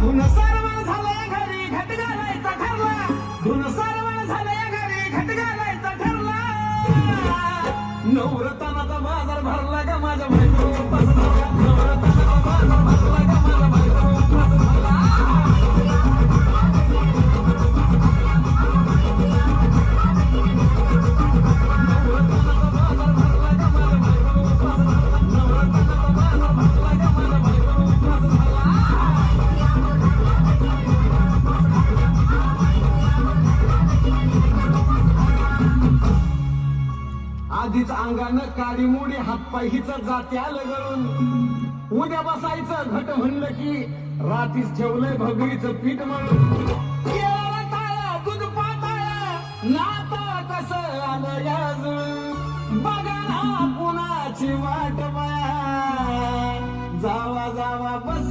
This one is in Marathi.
धुन सारवण झालंय घरी घट घालायचा ठरला धुन सारवण झालंय घरी घट घालायचा ठरला नवरत्नाचा बाजार भरला का माझ्या बायको उपास झाला नवरत्नाचा बाजार भरला का माझ्या बायको उपास झाला आधीच अंगानं काळी मुडी हातपाय हिच जाते आलं गळून उद्या बसायचं घट म्हणलं की रातीच ठेवलंय भगरीचं पीठ म्हणून केळाला टाळा दूध पाताळा नाता कसं आलं याजून बघा ना कुणाची वाट माया जावा जावा बस